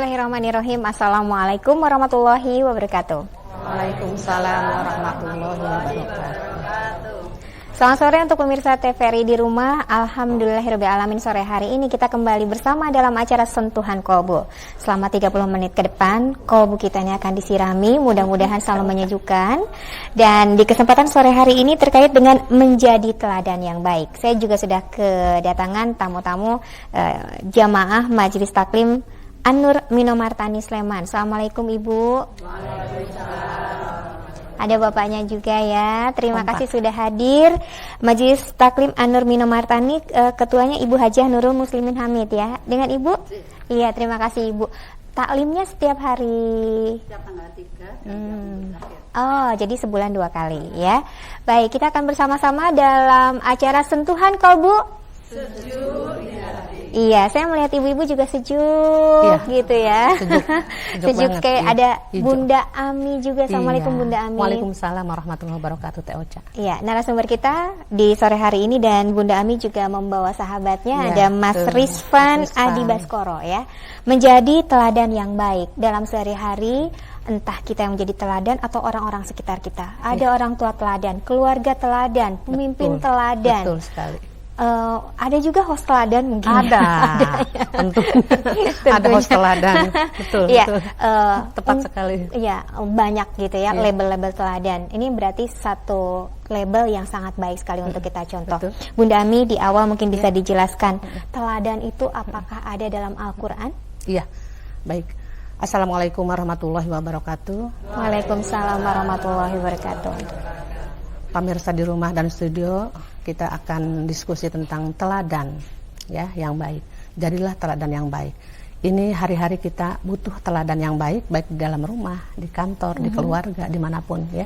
Bismillahirrahmanirrahim. Assalamualaikum warahmatullahi wabarakatuh. Waalaikumsalam warahmatullahi wabarakatuh. Selamat sore untuk pemirsa TVRI di rumah. Alhamdulillahirrahmanirrahim, sore hari ini kita kembali bersama dalam acara Sentuhan Kolbu. Selama 30 menit ke depan, kolbu kita ini akan disirami, mudah-mudahan selalu menyejukkan. Dan di kesempatan sore hari ini terkait dengan menjadi teladan yang baik. Saya juga sudah kedatangan tamu-tamu jamaah Majelis Taklim An-Nur Minomartani Sleman. Assalamualaikum Ibu. Waalaikumsalam. Ada bapaknya juga ya. Terima kasih sudah hadir. Majelis Taklim An-Nur Minomartani, ketuanya Ibu Hajah Nurul Muslimin Hamid ya. Dengan Ibu? Iya, terima kasih Ibu. Taklimnya setiap hari? Setiap tanggal 3. Oh, jadi sebulan 2 kali ya. Baik, kita akan bersama-sama dalam acara Sentuhan Kolbu. Sejuk. Iya, saya melihat ibu-ibu juga sejuk, iya, gitu ya. Sejuk kayak iya. Ada hijau. Bunda Ami juga. Assalamualaikum iya. Bunda Ami. Waalaikumsalam warahmatullahi wabarakatuh, Teh Ocha. Iya, narasumber kita di sore hari ini dan Bunda Ami juga membawa sahabatnya, ada Mas Rizvan Adi Baskoro ya. Menjadi teladan yang baik dalam sehari-hari, entah kita yang menjadi teladan atau orang-orang sekitar kita. Ada orang tua teladan, keluarga teladan, pemimpin teladan. Betul sekali. Ada juga host teladan mungkin. Ada ya. Tentu. Ada host teladan. Betul, ya, betul. Tepat sekali. Iya, banyak gitu ya, label-label teladan. Ini berarti satu label yang sangat baik sekali untuk kita contoh. Betul. Bunda Ami di awal mungkin bisa dijelaskan teladan itu apakah ada dalam Al-Qur'an? Iya. Baik. Assalamualaikum warahmatullahi wabarakatuh. Waalaikumsalam warahmatullahi wabarakatuh. Pemirsa di rumah dan studio, kita akan diskusi tentang teladan ya yang baik. Jadilah teladan yang baik. Ini hari-hari kita butuh teladan yang baik, baik di dalam rumah, di kantor, di keluarga, dimanapun ya.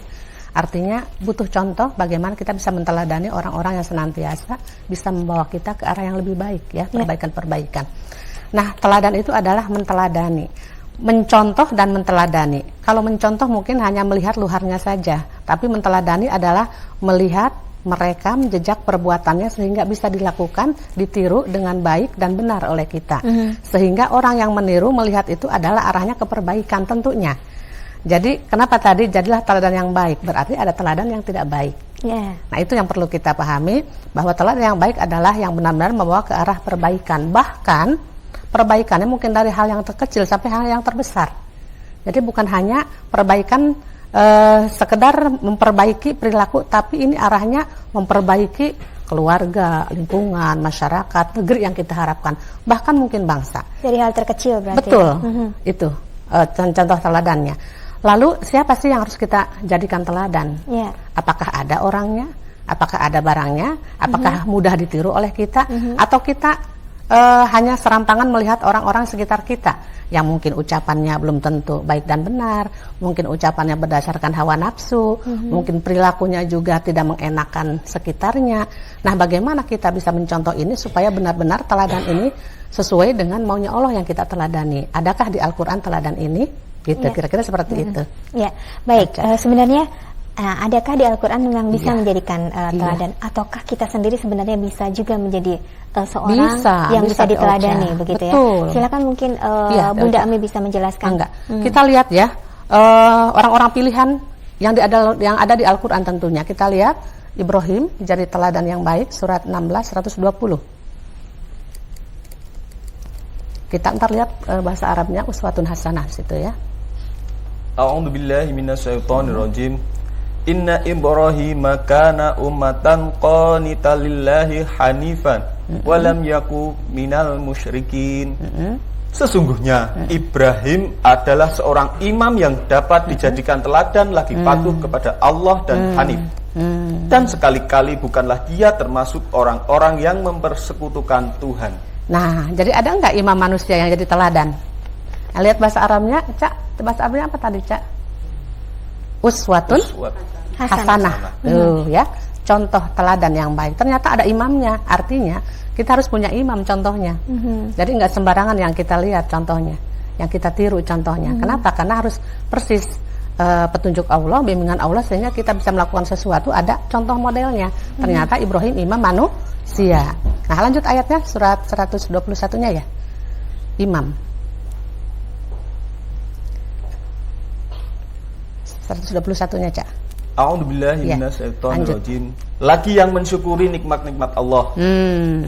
Artinya butuh contoh bagaimana kita bisa menteladani orang-orang yang senantiasa bisa membawa kita ke arah yang lebih baik ya, perbaikan-perbaikan. Nah, teladan itu adalah menteladani, mencontoh dan menteladani. Kalau mencontoh mungkin hanya melihat luarnya saja, tapi menteladani adalah melihat mereka menjejak perbuatannya sehingga bisa dilakukan, ditiru dengan baik dan benar oleh kita. Sehingga orang yang meniru melihat itu adalah arahnya ke perbaikan tentunya. Jadi kenapa tadi jadilah teladan yang baik? Berarti ada teladan yang tidak baik. Nah, itu yang perlu kita pahami, bahwa teladan yang baik adalah yang benar-benar membawa ke arah perbaikan. Bahkan perbaikannya mungkin dari hal yang terkecil sampai hal yang terbesar. Jadi bukan hanya perbaikan sekedar memperbaiki perilaku, tapi ini arahnya memperbaiki keluarga, lingkungan, masyarakat, negeri yang kita harapkan, bahkan mungkin bangsa. Dari hal terkecil berarti. Betul, itu contoh teladannya. Lalu siapa sih yang harus kita jadikan teladan? Apakah ada orangnya? Apakah ada barangnya? Apakah mudah ditiru oleh kita? Atau kita hanya serampangan melihat orang-orang sekitar kita yang mungkin ucapannya belum tentu baik dan benar, mungkin ucapannya berdasarkan hawa nafsu, mungkin perilakunya juga tidak mengenakan sekitarnya. Nah, bagaimana kita bisa mencontoh ini supaya benar-benar teladan ini sesuai dengan maunya Allah yang kita teladani? Adakah di Al-Quran teladan ini? Gitu, kira-kira seperti itu. Ya, baik. Sebenarnya adakah di Al-Quran yang bisa menjadikan teladan, ataukah kita sendiri sebenarnya bisa juga menjadi seorang yang bisa diteladani, begitu ya? Silakan mungkin Bunda Ami bisa menjelaskan. Kita lihat ya, orang-orang pilihan yang ada di Al-Quran tentunya. Kita lihat Ibrahim jadi teladan yang baik, surat 16 120. Kita ntar lihat bahasa Arabnya, uswatun hasanah situ ya. A'udzu billahi minasyaitonir rajim. Inna Ibrahim kana ummatan qanitan lillahi hanifan wa lam yaku minal musyrikin. Sesungguhnya Ibrahim adalah seorang imam yang dapat dijadikan teladan, lagi patuh kepada Allah dan hanif. Dan sekali-kali bukanlah dia termasuk orang-orang yang mempersekutukan Tuhan. Nah, jadi ada enggak imam manusia yang jadi teladan? Nah, lihat bahasa Arabnya, Cak. Bahasa Arabnya apa tadi, Cak? Uswatun hasanah. Ya, contoh teladan yang baik. Ternyata ada imamnya. Artinya kita harus punya imam contohnya. Jadi nggak sembarangan yang kita lihat contohnya, yang kita tiru contohnya. Kenapa? Karena harus persis petunjuk Allah, bimbingan Allah, sehingga kita bisa melakukan sesuatu, ada contoh modelnya. Ternyata Ibrahim imam manusia. Nah, lanjut ayatnya, surat 121-nya ya. Imam. 121-nya, Cak. A'udzubillahi Ya, minasyaitonirrajim. Lagi yang mensyukuri nikmat-nikmat Allah.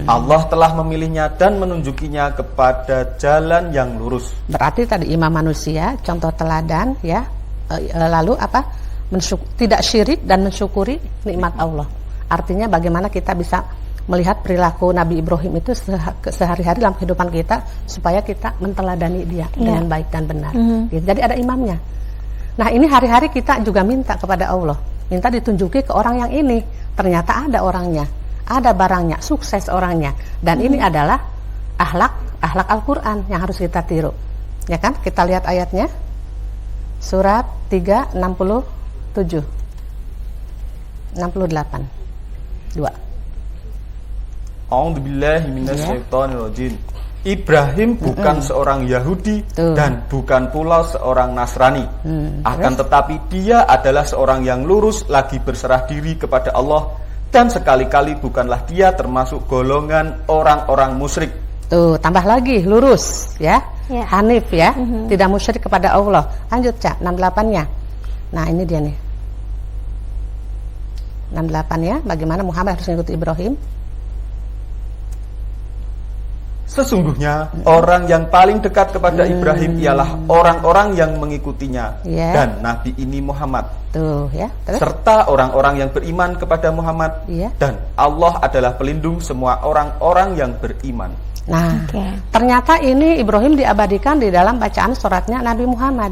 Allah telah memilihnya dan menunjukinya kepada jalan yang lurus. Berarti tadi imam manusia, contoh teladan, ya. Lalu apa? Tidak syirik dan mensyukuri nikmat Allah. Artinya bagaimana kita bisa melihat perilaku Nabi Ibrahim itu sehari-hari dalam kehidupan kita supaya kita menteladani dia dengan baik dan benar. Gitu. Jadi ada imamnya. Nah, ini hari-hari kita juga minta kepada Allah, minta ditunjuki ke orang yang ini. Ternyata ada orangnya, ada barangnya, sukses orangnya. Dan ini adalah akhlak Al-Quran yang harus kita tiru. Ya kan? Kita lihat ayatnya. Surat 3:67 68 2. A'udzubillahi minasyaitonirrajim. Ibrahim bukan seorang Yahudi dan bukan pula seorang Nasrani. Akan tetapi dia adalah seorang yang lurus, lagi berserah diri kepada Allah, dan sekali-kali bukanlah dia termasuk golongan orang-orang musyrik. Tuh, tambah lagi lurus, ya. Hanif, ya. Tidak musyrik kepada Allah. Lanjut, Cak, 68-nya. Nah, ini dia nih. 68-nya, bagaimana Muhammad harus mengikuti Ibrahim? Sesungguhnya orang yang paling dekat kepada Ibrahim ialah orang-orang yang mengikutinya dan Nabi ini Muhammad. Tuh, ya. Terus? Serta orang-orang yang beriman kepada Muhammad dan Allah adalah pelindung semua orang-orang yang beriman. Nah, ternyata ini Ibrahim diabadikan di dalam bacaan suratnya Nabi Muhammad.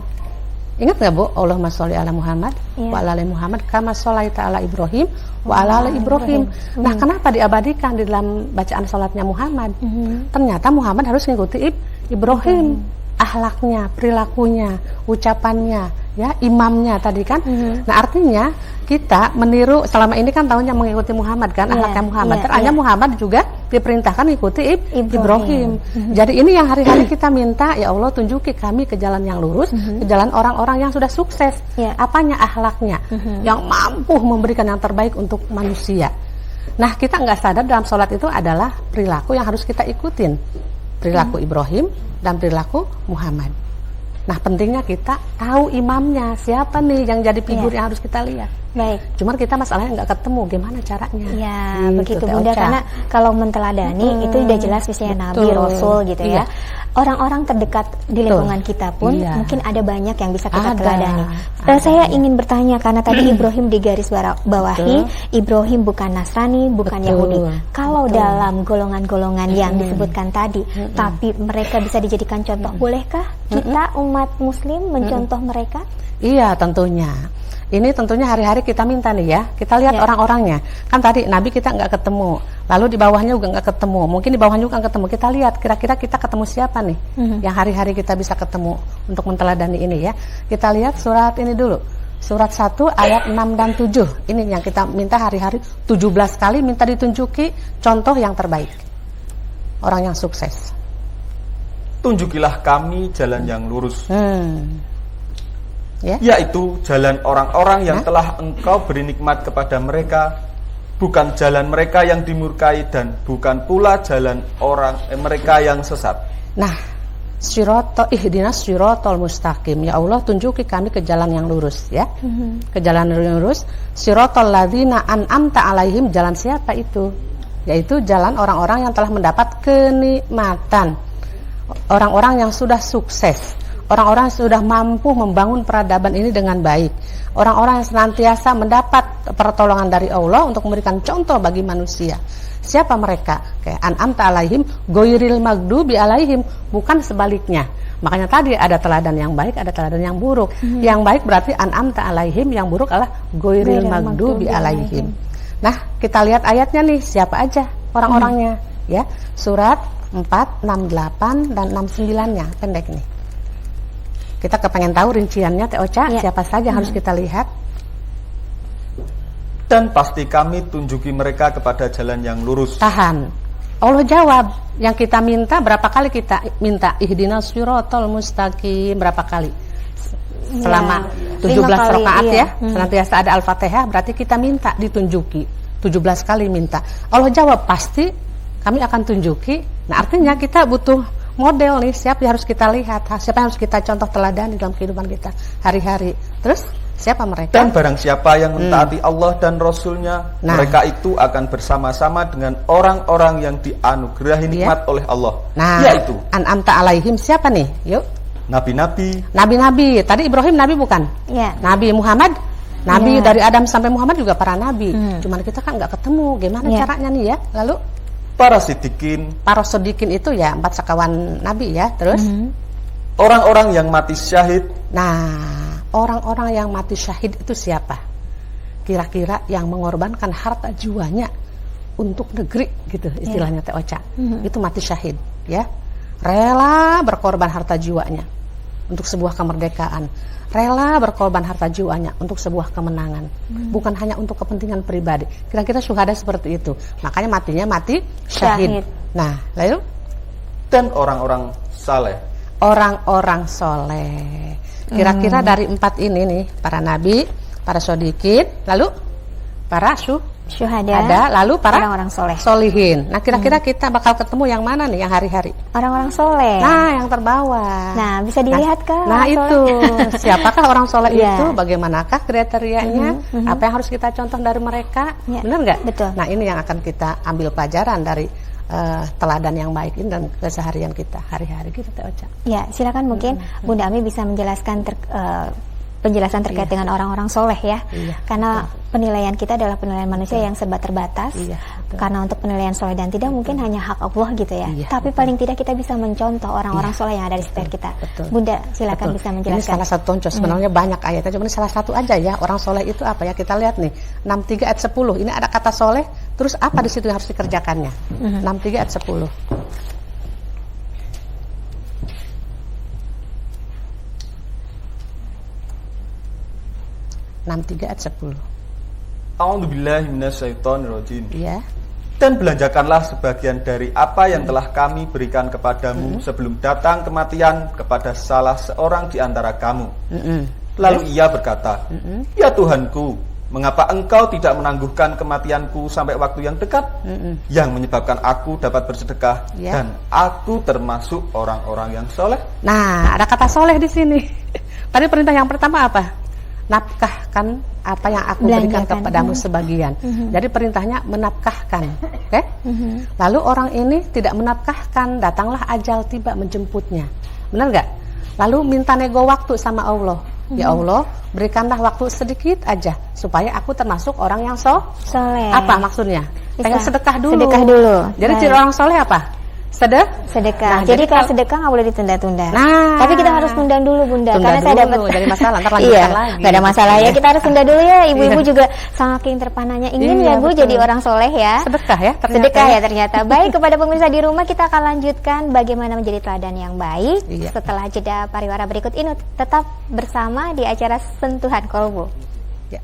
Ingat nggak, Bu? Allahumma sholli ala Muhammad wa ala ali Muhammad kama sholaita ala Ibrahim wa ala ali Ibrahim. Nah, kenapa diabadikan di dalam bacaan sholatnya Muhammad? Ternyata Muhammad harus mengikuti Ibrahim, akhlaknya, perilakunya, ucapannya, ya, imamnya tadi kan. Nah, artinya kita meniru, selama ini kan tahunya mengikuti Muhammad kan, akhlaknya Muhammad. Ternyata Muhammad juga diperintahkan mengikuti Ibrahim. Jadi ini yang hari-hari kita minta, ya Allah tunjuki kami ke jalan yang lurus, ke jalan orang-orang yang sudah sukses. Apanya? Akhlaknya, yang mampu memberikan yang terbaik untuk manusia. Nah, kita nggak sadar dalam sholat itu adalah perilaku yang harus kita ikutin, perilaku Ibrahim dan perilaku Muhammad. Nah, pentingnya kita tahu imamnya siapa nih yang jadi figur yang harus kita lihat. Baik. Cuman kita masalahnya nggak ketemu gimana caranya. Ya, begitu Bunda, karena kalau menteladani itu udah jelas misalnya Nabi, Rasul gitu ya. Orang-orang terdekat di lingkungan kita pun mungkin ada banyak yang bisa kita teladani. Saya ingin bertanya karena tadi Ibrahim di garis bawahi, Ibrahim bukan Nasrani, bukan Yahudi. Kalau dalam golongan-golongan yang disebutkan tadi, tapi mereka bisa dijadikan contoh, bolehkah kita umat Muslim mencontoh mereka? Iya, tentunya. Ini tentunya hari-hari kita minta nih ya. Kita lihat orang-orangnya. Kan tadi Nabi kita nggak ketemu. Lalu di bawahnya juga nggak ketemu. Mungkin di bawahnya juga nggak ketemu. Kita lihat kira-kira kita ketemu siapa nih yang hari-hari kita bisa ketemu untuk menteladani ini ya. Kita lihat surat ini dulu. Surat 1 ayat 6 dan 7. Ini yang kita minta hari-hari 17 kali minta ditunjuki contoh yang terbaik. Orang yang sukses. Tunjukilah kami jalan yang lurus. Yaitu jalan orang-orang yang telah engkau beri nikmat kepada mereka, bukan jalan mereka yang dimurkai dan bukan pula jalan mereka yang sesat. Nah, ihdinas siratal mustaqim. Ya Allah, tunjuki kami ke jalan yang lurus ya. Ke jalan yang lurus. Siratal ladzina an'amta alaihim, jalan siapa itu? Yaitu jalan orang-orang yang telah mendapat kenikmatan. Orang-orang yang sudah sukses. Orang-orang yang sudah mampu membangun peradaban ini dengan baik. Orang-orang yang senantiasa mendapat pertolongan dari Allah untuk memberikan contoh bagi manusia. Siapa mereka? Kayak an'amta alaihim ghairil maghdubi alaihim, bukan sebaliknya. Makanya tadi ada teladan yang baik, ada teladan yang buruk. Yang baik berarti an'amta alaihim, yang buruk adalah ghairil maghdubi alaihim. Nah, kita lihat ayatnya nih, siapa aja orang-orangnya ya. Surat 4, 68 dan 69-nya pendek nih. Kita kepengen tahu rinciannya Teh Ocha, siapa saja harus kita lihat. Dan pasti kami tunjuki mereka kepada jalan yang lurus. Tahan. Allah jawab. Yang kita minta, berapa kali kita minta ihdinas siratal mustaqim, berapa kali? Selama 17 rakaat ya. Senantiasa ada Al-Fatihah, berarti kita minta ditunjuki. 17 kali minta. Allah jawab, pasti kami akan tunjuki. Nah, artinya kita butuh model nih, siapa yang harus kita lihat, siapa yang harus kita contoh teladan di dalam kehidupan kita hari-hari. Terus Siapa mereka? Dan barang siapa yang mentaati Allah dan Rasulnya, mereka itu akan bersama-sama dengan orang-orang yang dianugerahi nikmat oleh Allah. Nah, yaitu an'amta alaihim siapa nih? Yuk. Nabi-nabi. Nabi-nabi. Tadi Ibrahim nabi bukan? Ya. Nabi Muhammad. Nabi dari Adam sampai Muhammad juga para nabi. Cuman kita kan nggak ketemu. Gimana caranya nih ya? Lalu Para sidikin. para sodikin itu ya 4 sekawan nabi ya. Terus Orang-orang yang mati syahid. nah, orang-orang yang mati syahid itu siapa? Kira-kira yang mengorbankan harta jiwanya untuk negeri gitu istilahnya Teh Ocha. Itu mati syahid ya. Rela berkorban harta jiwanya untuk sebuah kemerdekaan. Rela berkorban harta jiwanya untuk sebuah kemenangan. Bukan hanya untuk kepentingan pribadi. Kira-kira syuhada seperti itu. Makanya matinya mati syahid. Nah, lalu Dan orang-orang saleh. orang-orang soleh. Kira-kira dari 4 ini nih, para nabi, para sodikin, lalu para Syuhada, lalu para orang-orang soleh. solihin. Nah, kira-kira kita bakal ketemu yang mana nih, yang hari-hari? Orang-orang soleh. Nah, yang terbawah. Nah, bisa dilihat kan? Nah, itu siapakah orang soleh Iya. itu? Bagaimanakah kriterianya? Apa yang harus kita contoh dari mereka? Ya, Benar nggak? betul. Nah, ini yang akan kita ambil pelajaran dari teladan yang baik ini dan keseharian kita hari-hari kita Teh Ocha. Ya, silakan mungkin Bunda Ami bisa menjelaskan penjelasan terkait dengan orang-orang soleh ya. Iya, Karena penilaian kita adalah penilaian manusia yang serba terbatas. Iya, betul. Karena untuk penilaian soleh dan tidak mungkin hanya hak Allah gitu ya. Iya, Tapi paling tidak kita bisa mencontoh orang-orang soleh yang ada di sekitar kita. betul. Bunda, silakan Betul. bisa Ini menjelaskan. salah satu contoh, sebenarnya banyak ayatnya, cuma ini salah satu aja ya. Orang soleh itu apa ya? Kita lihat nih, 63 ayat 10. Ini ada kata soleh, terus apa di situ yang harus dikerjakannya? 63 ayat 10. ayat 10. A'udzubillahi minasyaitonirrajim. Iya. Dan belanjakanlah sebagian dari apa yang telah kami berikan kepadamu sebelum datang kematian kepada salah seorang di antara kamu. Lalu ia berkata, Ya Tuhanku, mengapa engkau tidak menangguhkan kematianku sampai waktu yang dekat, yang menyebabkan aku dapat bersedekah, Ya. dan aku termasuk orang-orang yang soleh? Nah, ada kata soleh di sini. Tadi perintah yang pertama apa? Nafkahkan apa yang aku berikan Belanjakan. kepadamu sebagian. Jadi perintahnya menafkahkan, oke? Lalu orang ini tidak menafkahkan, datanglah ajal tiba menjemputnya. Benar nggak? Lalu minta nego waktu sama Allah. Ya Allah, berikanlah waktu sedikit aja supaya aku termasuk orang yang Soleh. Apa maksudnya? Bisa. Pengen sedekah dulu. Sedekah dulu. Jadi Baik. ciri orang soleh apa? Sedekah. Nah, Jadi jadi kalau kalau- sedekah nggak boleh ditunda-tunda. Nah. Tapi kita harus tunda dulu Bunda, Tunda karena saya dulu, dapat jadi masalah, ntar lanjutkan iya, lagi. nggak ada masalah ya. Kita harus tunda dulu ya. Ibu-ibu Iya. juga saking terpananya ingin Iya, ya Bu betul. jadi orang soleh ya. Sedekah ya ternyata. Sedekah ya ternyata. Baik, kepada pemirsa di rumah kita akan lanjutkan bagaimana menjadi teladan yang baik Iya. setelah jeda pariwara berikut ini. Tetap bersama di acara Sentuhan Kolbu. Ya.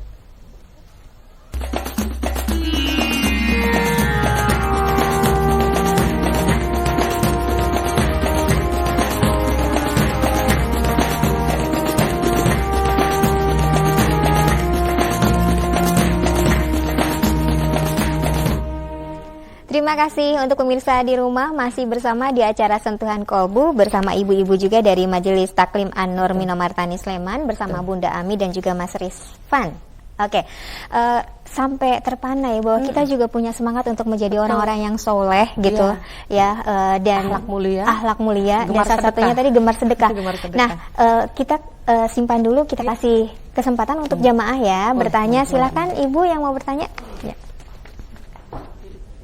Terima kasih untuk pemirsa di rumah masih bersama di acara Sentuhan Kolbu bersama ibu-ibu juga dari Majelis Taklim An-Nur Minomartani Sleman bersama Bunda Ami dan juga Mas Rizvan. Oke, sampai terpana ya bahwa kita juga punya semangat untuk menjadi orang-orang yang soleh gitu ya, dan Akhlak mulia. akhlak mulia, dan Gemar salah satunya sedekah. tadi gemar sedekah. Gemar sedekah. Nah, kita simpan dulu, kita kasih kesempatan untuk jamaah ya bertanya. Silakan ibu yang mau bertanya. Ya.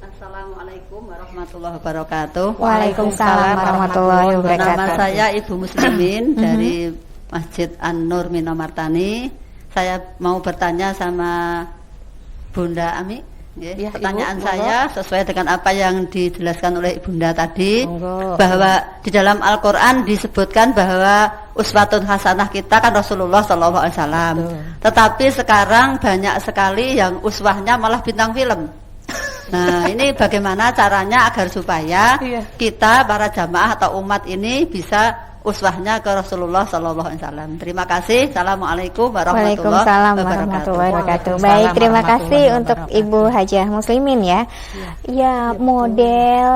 Assalamualaikum warahmatullahi wabarakatuh. Waalaikumsalam warahmatullahi Nama wabarakatuh. saya Ibu Muslimin dari Masjid An-Nur Minomartani. Saya mau bertanya sama Bunda Ami. Ya, Pertanyaan Ibu, saya sesuai dengan apa yang dijelaskan oleh Bunda tadi, Monggo. bahwa di dalam Al-Quran disebutkan bahwa uswatun hasanah kita kan Rasulullah SAW. Tetapi sekarang banyak sekali yang uswahnya malah bintang film. Nah, ini bagaimana caranya agar supaya Iya. kita para jamaah atau umat ini bisa uswahnya ke Rasulullah SAW. Terima kasih. Assalamualaikum warahmatullahi Waalaikumsalam wabarakatuh. warahmatullahi wabarakatuh. Waalaikumsalam Baik, terima kasih warahmatullahi untuk wabarakatuh. Ibu Hajah Muslimin ya. Ya, model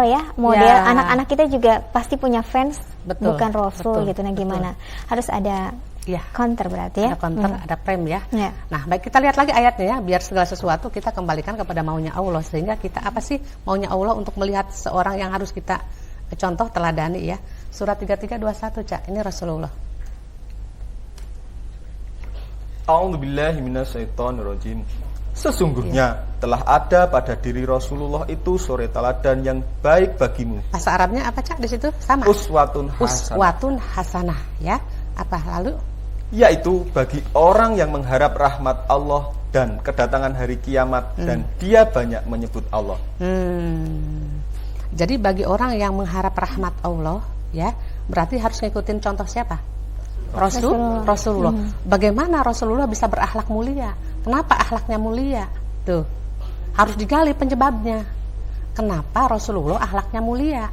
Ya. anak-anak kita juga pasti punya fans Betul, bukan Rasul betul, gitu. Nah, betul. gimana? Harus ada Iya. Counter berarti ya. Ada counter, ada frame ya. Ya. Nah, baik, kita lihat lagi ayatnya ya, biar segala sesuatu kita kembalikan kepada maunya Allah. Sehingga kita apa sih maunya Allah untuk melihat seorang yang harus kita contoh teladani ya. Surat 33:21, Cak. Ini Rasulullah. A'udzubillahi minasyaitonirrajim. Sesungguhnya telah ada pada diri Rasulullah itu suri teladan yang baik bagimu. Bahasa Arabnya apa, Cak, di situ? Sama. Uswatun hasanah. Uswatun hasanah ya. Apa lalu? Yaitu bagi orang yang mengharap rahmat Allah dan kedatangan hari kiamat dan dia banyak menyebut Allah. Jadi bagi orang yang mengharap rahmat Allah ya, berarti harus ngikutin contoh siapa? Rasulullah. Bagaimana Rasulullah bisa berakhlak mulia? Kenapa akhlaknya mulia? Tuh, harus digali penyebabnya. Kenapa Rasulullah akhlaknya mulia?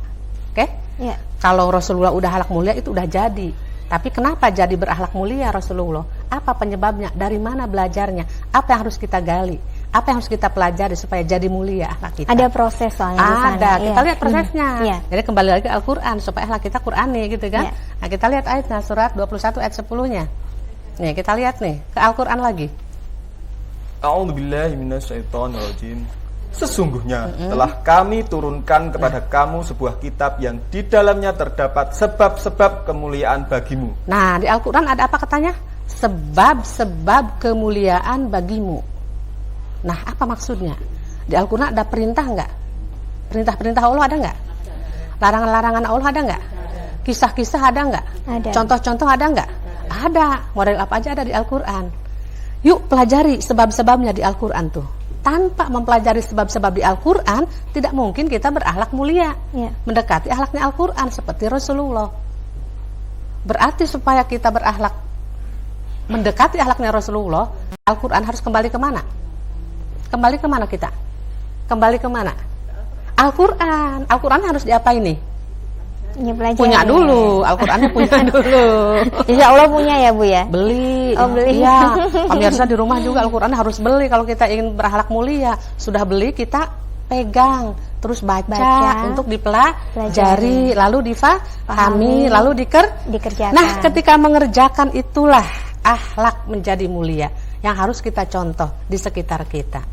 Oke? Ya. Kalau Rasulullah udah akhlak mulia itu udah jadi. Tapi kenapa jadi berakhlak mulia Rasulullah? Apa penyebabnya? Dari mana belajarnya? Apa yang harus kita gali? Apa yang harus kita pelajari supaya jadi mulia akhlak kita? Ada proses soalnya di sana. Ada, kita lihat prosesnya. Iya. Jadi kembali lagi ke Al-Quran supaya akhlak kita Qurani gitu kan. Iya. Nah, kita lihat ayatnya surat 21 ayat 10-nya. Nih, kita lihat nih ke Al-Quran lagi. A'udzubillahi minasyaitonirrajim. Sesungguhnya telah kami turunkan kepada kamu sebuah kitab yang di dalamnya terdapat sebab-sebab kemuliaan bagimu. Nah, di Al-Quran ada apa katanya? Sebab-sebab kemuliaan bagimu. Nah, apa maksudnya? Di Al-Quran ada perintah enggak? Perintah-perintah Allah ada enggak? Larangan-larangan Allah ada enggak? Kisah-kisah ada enggak? Ada. Contoh-contoh ada enggak? Ada. Model apa aja ada di Al-Quran. Yuk pelajari sebab-sebabnya di Al-Quran tuh. Tanpa mempelajari sebab-sebab di Al-Quran, tidak mungkin kita berakhlak mulia. Ya. Mendekati akhlaknya Al-Quran seperti Rasulullah. Berarti supaya kita berakhlak mendekati akhlaknya Rasulullah, Al-Quran harus kembali kemana? Kembali kemana kita? Kembali kemana? Al-Quran. Al-Quran harus diapain nih? Punya dulu, Al-Qurannya punya dulu. Insya Allah punya ya Bu ya? Beli. Oh, beli. Iya. Pemirsa di rumah juga Al-Quran harus beli kalau kita ingin berakhlak mulia. Sudah beli kita pegang, terus baca. Untuk dipelajari, lalu difahami, lalu dikerjakan. Nah, ketika mengerjakan itulah akhlak menjadi mulia yang harus kita contoh di sekitar kita.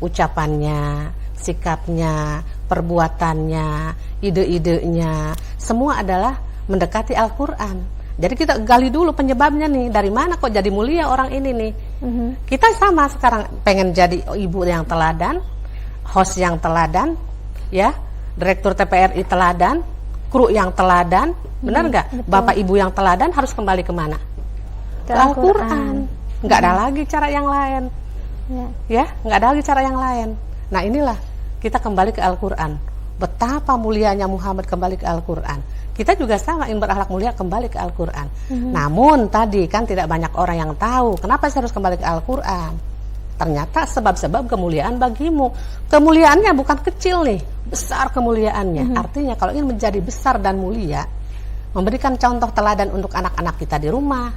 Ucapannya, sikapnya, perbuatannya, ide-idenya, semua adalah mendekati Al-Quran. Jadi kita gali dulu penyebabnya nih, dari mana kok jadi mulia orang ini nih. Kita sama sekarang pengen jadi ibu yang teladan, host yang teladan, ya, direktur TPRI teladan, kru yang teladan, benar nggak? Bapak ibu yang teladan harus kembali kemana? Ke Al-Quran. Nggak ada lagi cara yang lain. Ya, nggak ada lagi cara yang lain. Nah, inilah kita kembali ke Al-Quran. Betapa mulianya Muhammad kembali ke Al-Quran. Kita juga sama ingin berakhlak mulia kembali ke Al-Quran. Namun tadi kan tidak banyak orang yang tahu kenapa saya harus kembali ke Al-Quran. Ternyata sebab-sebab kemuliaan bagimu. Kemuliaannya bukan kecil nih, besar kemuliaannya. Artinya kalau ingin menjadi besar dan mulia, memberikan contoh teladan untuk anak-anak kita di rumah,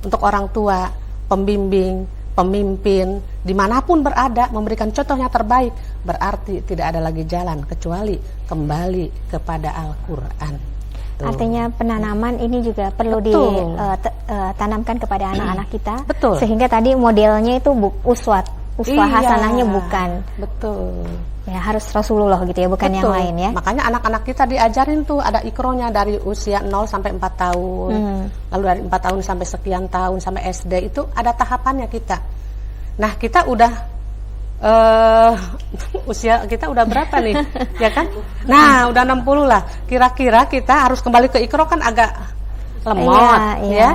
untuk orang tua, pembimbing, pemimpin, dimanapun berada, memberikan contohnya terbaik, berarti tidak ada lagi jalan kecuali kembali kepada Al-Quran. Artinya penanaman ini juga perlu ditanamkan kepada anak-anak kita. Betul. Sehingga tadi modelnya itu uswah hasanahnya bukan. Betul. Ya harus Rasulullah gitu ya, bukan yang lain ya. Makanya anak-anak kita diajarin tuh ada ikronya dari usia 0 sampai 4 tahun. Lalu dari 4 tahun sampai sekian tahun sampai SD itu ada tahapannya kita. Nah, kita udah usia kita udah berapa nih? Ya kan? Nah, udah 60 lah. Kira-kira kita harus kembali ke ikro kan agak lemot, Iya,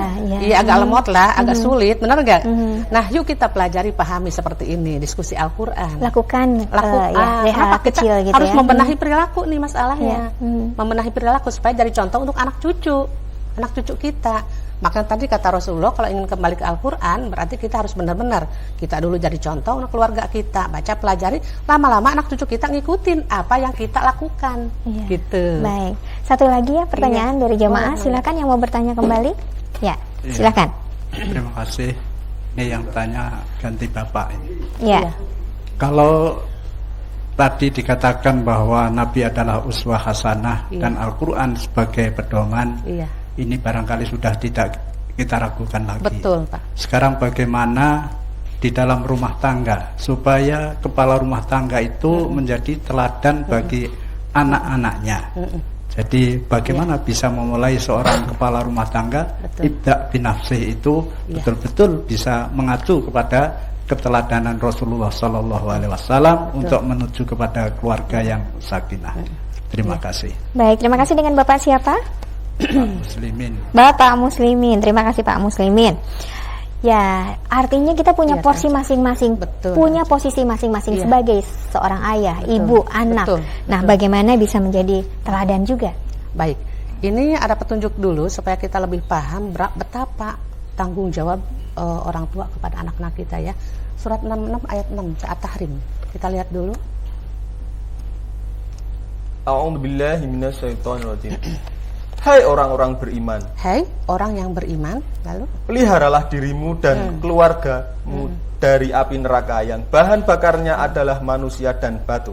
agak lemot lah, agak sulit, benar nggak? Nah, yuk kita pelajari, pahami seperti ini, diskusi Al-Quran. Lakukan Kenapa kecil kita gitu harus ya? membenahi perilaku nih masalahnya. Membenahi perilaku supaya jadi contoh untuk anak cucu kita. Maka tadi kata Rasulullah, kalau ingin kembali ke Al-Quran, berarti kita harus benar-benar kita dulu jadi contoh untuk keluarga kita, baca, pelajari, lama-lama anak cucu kita ngikutin apa yang kita lakukan. Gitu. Baik. Satu lagi ya pertanyaan dari jamaah. Silakan yang mau bertanya kembali. Ya, silakan. Terima kasih. Ini yang tanya ganti Bapak ini. Ya. Kalau tadi dikatakan bahwa Nabi adalah uswah hasanah dan Al-Quran sebagai pedoman, ini barangkali sudah tidak kita ragukan lagi. Betul, Pak. Sekarang bagaimana di dalam rumah tangga supaya kepala rumah tangga itu menjadi teladan bagi anak-anaknya. Jadi bagaimana bisa memulai seorang kepala rumah tangga ibda' binafsih itu betul-betul bisa mengacu kepada keteladanan Rasulullah Sallallahu Alaihi Wasallam untuk menuju kepada keluarga yang sakinah. Terima kasih. Baik, terima kasih. Dengan Bapak siapa? Pak Muslimin. Bapak Muslimin. Terima kasih Pak Muslimin. Ya, artinya kita punya porsi masing-masing, punya posisi masing-masing sebagai seorang ayah, ibu, anak. Nah, bagaimana bisa menjadi teladan juga? Baik, ini ada petunjuk dulu supaya kita lebih paham betapa tanggung jawab orang tua kepada anak-anak kita ya. Surat 66 ayat 6 At-Tahrim. Kita lihat dulu. A'udzubillahi minasyaitonirrajim. Hai orang-orang beriman, Hai orang yang beriman, lalu peliharalah dirimu dan keluargamu dari api neraka yang bahan bakarnya adalah manusia dan batu.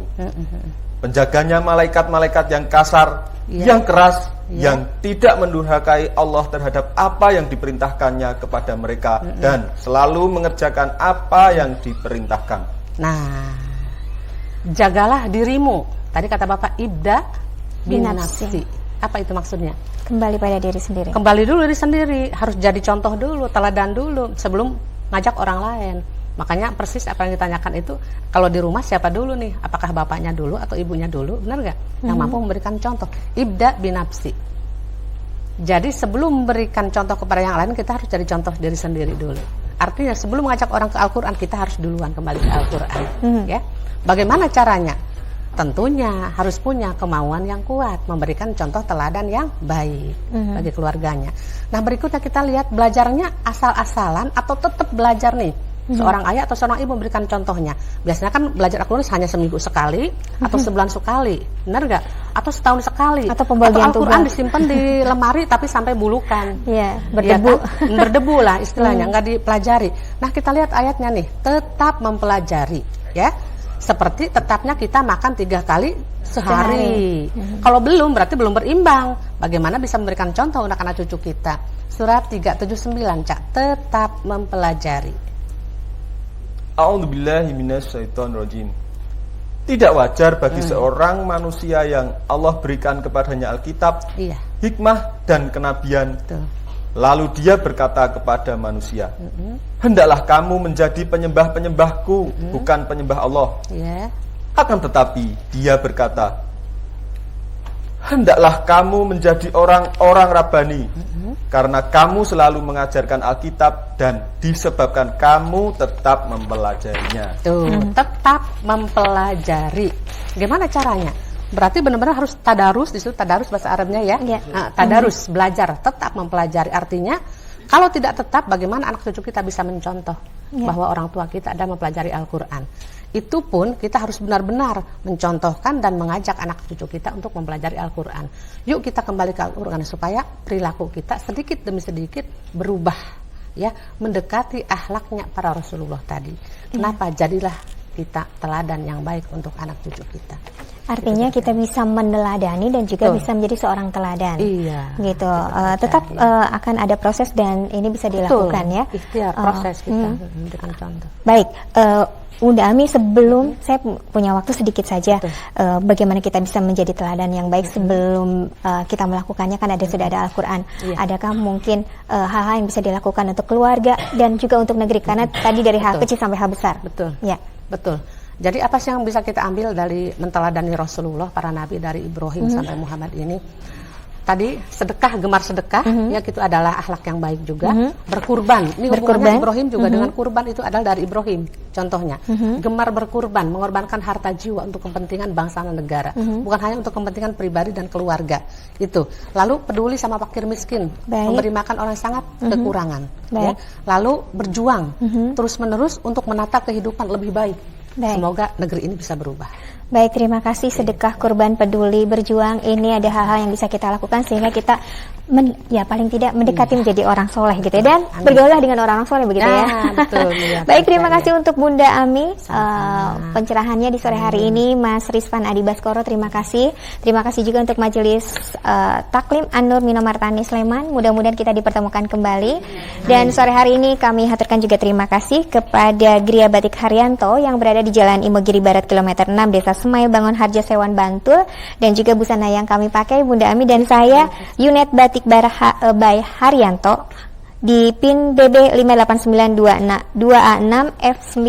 Penjaganya malaikat-malaikat yang kasar, yang keras, yang tidak mendurhakai Allah terhadap apa yang diperintahkannya kepada mereka dan selalu mengerjakan apa yang diperintahkan. Nah, jagalah dirimu. Tadi kata Bapak ibda binafsi. Apa itu maksudnya? Kembali pada diri sendiri. Kembali dulu diri sendiri, harus jadi contoh dulu, teladan dulu sebelum ngajak orang lain. Makanya persis apa yang ditanyakan itu, kalau di rumah siapa dulu nih? Apakah bapaknya dulu atau ibunya dulu? Benar nggak? Yang mampu memberikan contoh. Ibda binafsi. Jadi sebelum memberikan contoh kepada yang lain, kita harus jadi contoh diri sendiri dulu. Artinya sebelum mengajak orang ke Al-Quran, kita harus duluan kembali ke Al-Quran. Ya, bagaimana caranya? Tentunya harus punya kemauan yang kuat, memberikan contoh teladan yang baik bagi keluarganya. Nah, berikutnya kita lihat belajarnya asal-asalan atau tetap belajar nih. Seorang ayah atau seorang ibu memberikan contohnya. Biasanya kan belajar Al-Quran hanya seminggu sekali atau sebulan sekali, benar nggak? Atau setahun sekali. Atau pembagian Al-Quran tugas disimpan di lemari tapi sampai bulukan. Iya, berdebu. Ya kan? Berdebu lah istilahnya, nggak dipelajari. Nah, kita lihat ayatnya nih, tetap mempelajari, ya. Seperti tetapnya kita makan 3 kali sehari. Kalau belum berarti belum berimbang. Bagaimana bisa memberikan contoh untuk anak cucu kita? Surat 379, Cak, tetap mempelajari. A'udzubillahi minasyaitonirrajim. Tidak wajar bagi seorang manusia yang Allah berikan kepadanya Alkitab, hikmah dan kenabian. Betul. Lalu dia berkata kepada manusia, hendaklah kamu menjadi penyembah-penyembahku, bukan penyembah Allah. Akan tetapi dia berkata, hendaklah kamu menjadi orang-orang Rabbani, karena kamu selalu mengajarkan Alkitab dan disebabkan kamu tetap mempelajarinya. Tuh, tetap mempelajari. Gimana caranya? Berarti benar-benar harus tadarus, di situ tadarus bahasa Arabnya ya. Nah, tadarus, belajar, tetap mempelajari. Artinya kalau tidak tetap, bagaimana anak cucu kita bisa mencontoh bahwa orang tua kita ada mempelajari Al-Quran. Itu pun kita harus benar-benar mencontohkan dan mengajak anak cucu kita untuk mempelajari Al-Quran. Yuk kita kembali ke Al-Quran supaya perilaku kita sedikit demi sedikit berubah, ya, mendekati akhlaknya para Rasulullah tadi. Kenapa? Jadilah kita teladan yang baik untuk anak cucu kita. Artinya kita bisa meneladani dan juga bisa menjadi seorang teladan. Iya. Gitu. Tetap akan ada proses dan ini bisa dilakukan ya. Ikhtiar proses kita dengan contoh. Baik, Bunda Ami, sebelum saya punya waktu sedikit saja, bagaimana kita bisa menjadi teladan yang baik sebelum kita melakukannya, kan sudah ada Al-Quran. Adakah mungkin hal-hal yang bisa dilakukan untuk keluarga dan juga untuk negeri? Karena tadi dari hal kecil sampai hal besar. Betul. Ya. Betul. Jadi apa sih yang bisa kita ambil dari menteladani Rasulullah, para nabi dari Ibrahim sampai Muhammad ini? Tadi sedekah, gemar sedekah, ya itu adalah akhlak yang baik juga. Berkurban, ini hubungannya Ibrahim juga dengan kurban, itu adalah dari Ibrahim. Contohnya, gemar berkurban, mengorbankan harta jiwa untuk kepentingan bangsa dan negara, bukan hanya untuk kepentingan pribadi dan keluarga. Itu. Lalu peduli sama fakir miskin, memberi makan orang yang sangat kekurangan. Ya. Lalu berjuang terus menerus untuk menata kehidupan lebih baik. Semoga negeri ini bisa berubah. Baik, terima kasih. Sedekah, kurban, peduli, berjuang, ini ada hal-hal yang bisa kita lakukan sehingga kita paling tidak mendekati menjadi orang soleh gitu ya, dan bergaulah dengan orang soleh begitu ya. Betul, ya, Baik, terima kasih untuk Bunda Ami pencerahannya di sore hari ini. Mas Rizvan Adi Baskoro, terima kasih. Terima kasih juga untuk Majelis Taklim An-Nur Minomartani Sleman. Mudah-mudahan kita dipertemukan kembali. Dan sore hari ini kami haturkan juga terima kasih kepada Gria Batik Haryanto yang berada di Jalan Imogiri Barat kilometer 6 Desa Semai Bangun Harjo Sewan Bantul, dan juga busana yang kami pakai Bunda Ami dan saya Unit Batik by Haryanto di PIN BB 58926A6F9.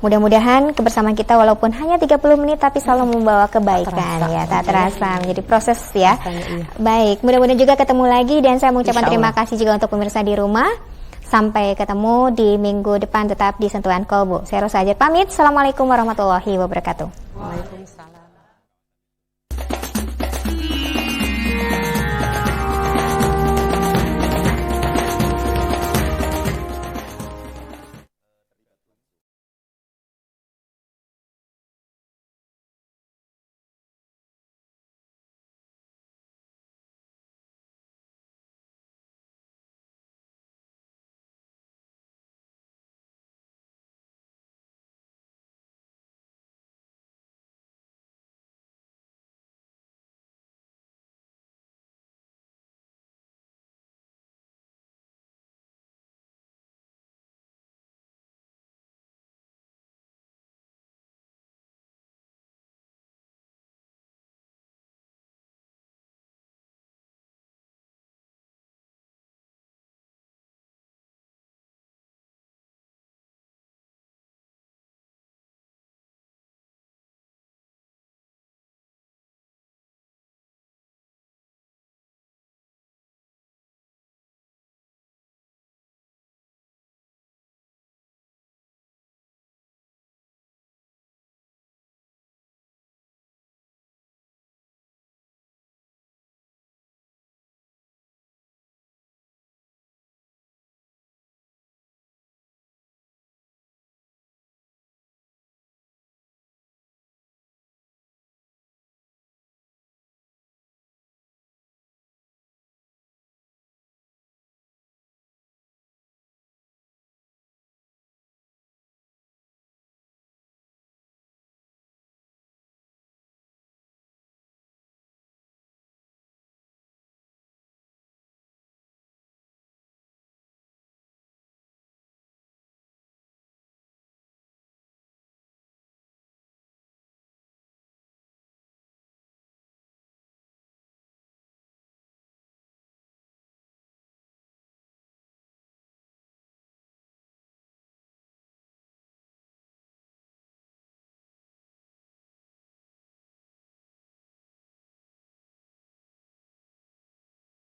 Mudah-mudahan kebersamaan kita walaupun hanya 30 menit tapi selalu membawa kebaikan ya, tak terasa menjadi proses ya. Baik, mudah-mudahan juga ketemu lagi, dan saya mengucapkan terima kasih juga untuk pemirsa di rumah. Sampai ketemu di minggu depan, tetap di Sentuhan Kolbu. Saya Rosa Ajat pamit. Assalamualaikum warahmatullahi wabarakatuh.